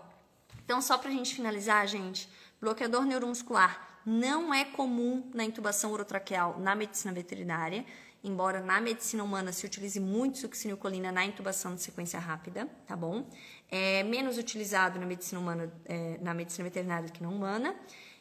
Então, só para a gente finalizar, gente, bloqueador neuromuscular não é comum na intubação orotraqueal na medicina veterinária, embora na medicina humana se utilize muito succinilcolina na intubação de sequência rápida, tá bom? É menos utilizado na medicina humana, na medicina veterinária do que na humana.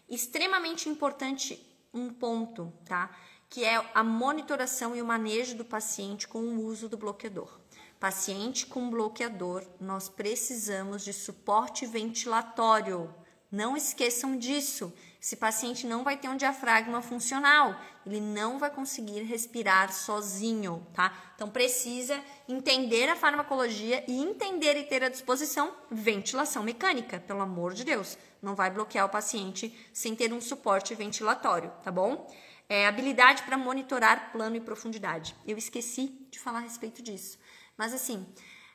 Extremamente importante um ponto, tá? Que é a monitoração e o manejo do paciente com o uso do bloqueador. Paciente com bloqueador, nós precisamos de suporte ventilatório. Não esqueçam disso. Esse paciente não vai ter um diafragma funcional, ele não vai conseguir respirar sozinho, tá? Então, precisa entender a farmacologia e entender e ter à disposição ventilação mecânica, pelo amor de Deus. Não vai bloquear o paciente sem ter um suporte ventilatório, tá bom? Habilidade para monitorar plano e profundidade. Eu esqueci de falar a respeito disso. Mas, assim,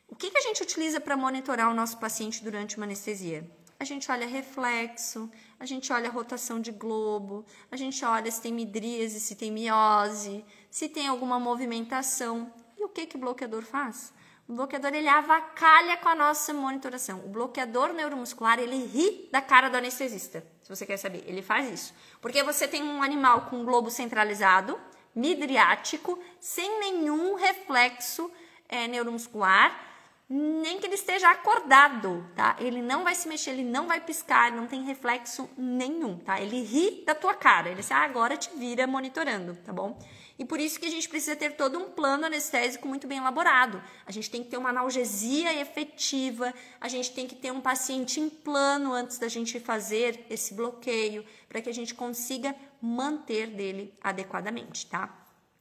o que a gente utiliza para monitorar o nosso paciente durante uma anestesia? A gente olha reflexo, a gente olha rotação de globo, a gente olha se tem midríase, se tem miose, se tem alguma movimentação. E o que o bloqueador faz? O bloqueador, ele avacalha com a nossa monitoração. O bloqueador neuromuscular, ele ri da cara do anestesista, se você quer saber. Ele faz isso. Porque você tem um animal com um globo centralizado, midriático, sem nenhum reflexo neuromuscular, Nem que ele esteja acordado, tá? Ele não vai se mexer, ele não vai piscar, não tem reflexo nenhum, tá? Ele ri da tua cara, ele diz, agora te vira monitorando, tá bom? E por isso que a gente precisa ter todo um plano anestésico muito bem elaborado. A gente tem que ter uma analgesia efetiva, a gente tem que ter um paciente em plano antes da gente fazer esse bloqueio, para que a gente consiga manter dele adequadamente, tá?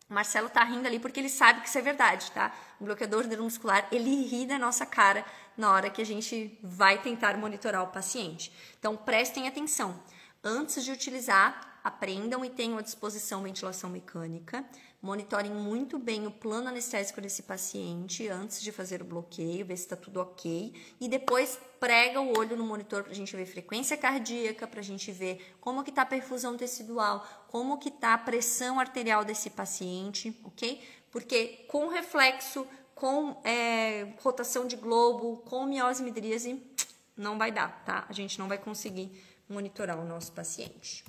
O Marcelo tá rindo ali porque ele sabe que isso é verdade, tá? O bloqueador neuromuscular, ele ri da nossa cara na hora que a gente vai tentar monitorar o paciente. Então, prestem atenção. Antes de utilizar, aprendam e tenham à disposição ventilação mecânica. Monitorem muito bem o plano anestésico desse paciente antes de fazer o bloqueio, ver se está tudo ok. E depois prega o olho no monitor para a gente ver frequência cardíaca, para a gente ver como que está a perfusão tecidual, como que está a pressão arterial desse paciente, ok? Porque com reflexo, com rotação de globo, com miose e midríase, não vai dar, tá? A gente não vai conseguir monitorar o nosso paciente.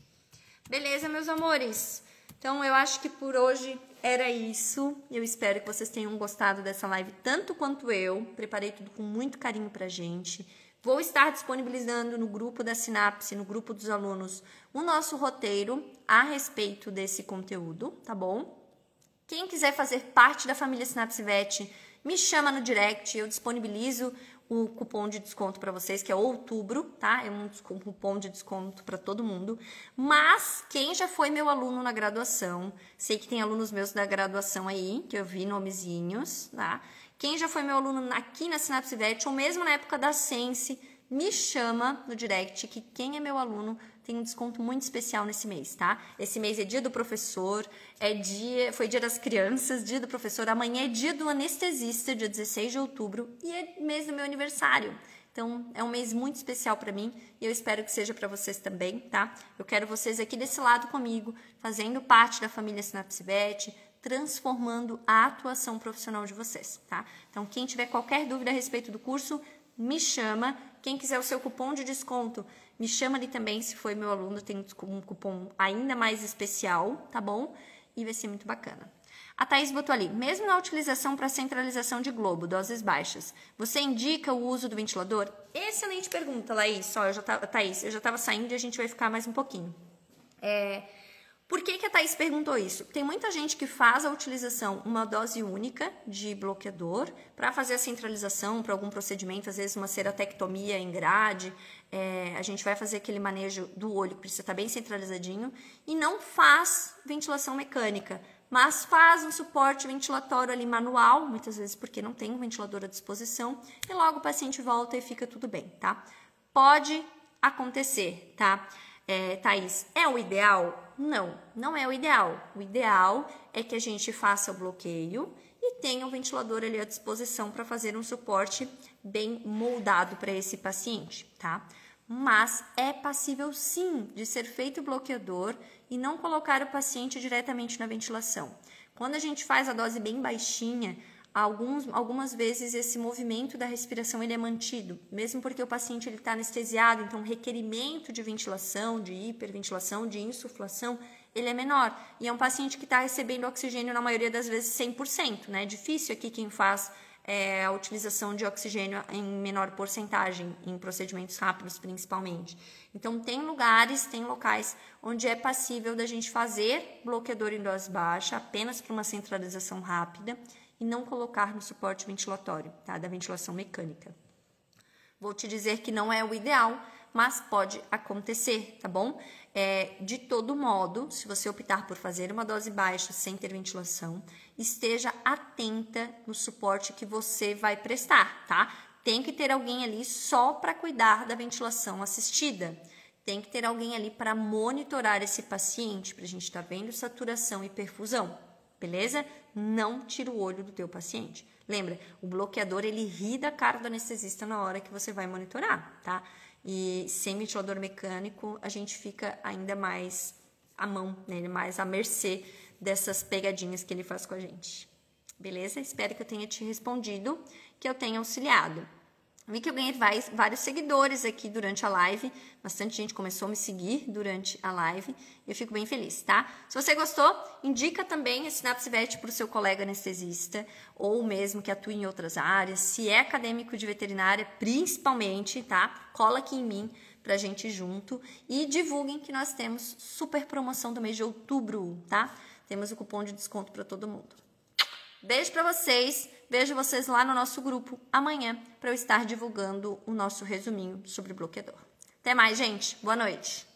Beleza, meus amores? Então, eu acho que por hoje era isso. Eu espero que vocês tenham gostado dessa live tanto quanto eu. Preparei tudo com muito carinho pra gente. Vou estar disponibilizando no grupo da Sinapse, no grupo dos alunos, o nosso roteiro a respeito desse conteúdo, tá bom? Quem quiser fazer parte da família Sinapse Vet, me chama no direct, eu disponibilizo o cupom de desconto para vocês, que é outubro, tá? É um cupom de desconto para todo mundo. Mas quem já foi meu aluno na graduação, sei que tem alunos meus da graduação aí, que eu vi nomezinhos, tá? Quem já foi meu aluno aqui na Sinapse Vet, ou mesmo na época da Sense, me chama no direct, que quem é meu aluno tem um desconto muito especial nesse mês, tá? Esse mês é dia do professor, foi dia das crianças, dia do professor, amanhã é dia do anestesista, dia 16 de outubro, e é mês do meu aniversário. Então, é um mês muito especial para mim e eu espero que seja para vocês também, tá? Eu quero vocês aqui desse lado comigo, fazendo parte da família Sinapse Vet, transformando a atuação profissional de vocês, tá? Então, quem tiver qualquer dúvida a respeito do curso, me chama. Quem quiser o seu cupom de desconto, me chama ali também, se foi meu aluno, tem um cupom ainda mais especial, tá bom? E vai ser muito bacana. A Thaís botou ali, mesmo na utilização para centralização de globo, doses baixas, você indica o uso do ventilador? Excelente pergunta, Laís. Thaís, eu já estava saindo e a gente vai ficar mais um pouquinho. Por que a Thaís perguntou isso? Tem muita gente que faz a utilização, uma dose única de bloqueador, para fazer a centralização para algum procedimento, às vezes uma ceratectomia em grade, a gente vai fazer aquele manejo do olho, que precisa estar bem centralizadinho, e não faz ventilação mecânica, mas faz um suporte ventilatório ali manual, muitas vezes porque não tem um ventilador à disposição, e logo o paciente volta e fica tudo bem, tá? Pode acontecer, tá? Thaís, é o ideal? Não, não é o ideal. O ideal é que a gente faça o bloqueio e tenha um ventilador ali à disposição para fazer um suporte bem moldado para esse paciente, tá? Mas é passível sim de ser feito o bloqueador e não colocar o paciente diretamente na ventilação. Quando a gente faz a dose bem baixinha, algumas vezes esse movimento da respiração ele é mantido, mesmo porque o paciente está anestesiado, então o requerimento de ventilação, de hiperventilação, de insuflação, ele é menor. E é um paciente que está recebendo oxigênio na maioria das vezes 100%, né? É difícil aqui quem faz a utilização de oxigênio em menor porcentagem, em procedimentos rápidos principalmente. Então tem locais onde é passível da gente fazer bloqueador em dose baixa, apenas para uma centralização rápida, e não colocar no suporte ventilatório, tá? Da ventilação mecânica. Vou te dizer que não é o ideal, mas pode acontecer, tá bom? De todo modo, se você optar por fazer uma dose baixa sem ter ventilação, esteja atenta no suporte que você vai prestar, tá? Tem que ter alguém ali só para cuidar da ventilação assistida. Tem que ter alguém ali para monitorar esse paciente, para a gente estar vendo saturação e perfusão. Beleza? Não tira o olho do teu paciente. Lembra, o bloqueador, ele ri da cara do anestesista na hora que você vai monitorar, tá? E sem ventilador mecânico, a gente fica ainda mais à mão, né? Mais à mercê dessas pegadinhas que ele faz com a gente. Beleza? Espero que eu tenha te respondido, que eu tenha auxiliado. Vi que eu ganhei vários seguidores aqui durante a live. Bastante gente começou a me seguir durante a live. Eu fico bem feliz, tá? Se você gostou, indica também a Synapse para o seu colega anestesista ou mesmo que atue em outras áreas. Se é acadêmico de veterinária, principalmente, tá? Cola aqui em mim pra gente ir junto. E divulguem que nós temos super promoção do mês de outubro, tá? Temos o cupom de desconto para todo mundo. Beijo pra vocês. Vejo vocês lá no nosso grupo amanhã para eu estar divulgando o nosso resuminho sobre bloqueador. Até mais, gente. Boa noite.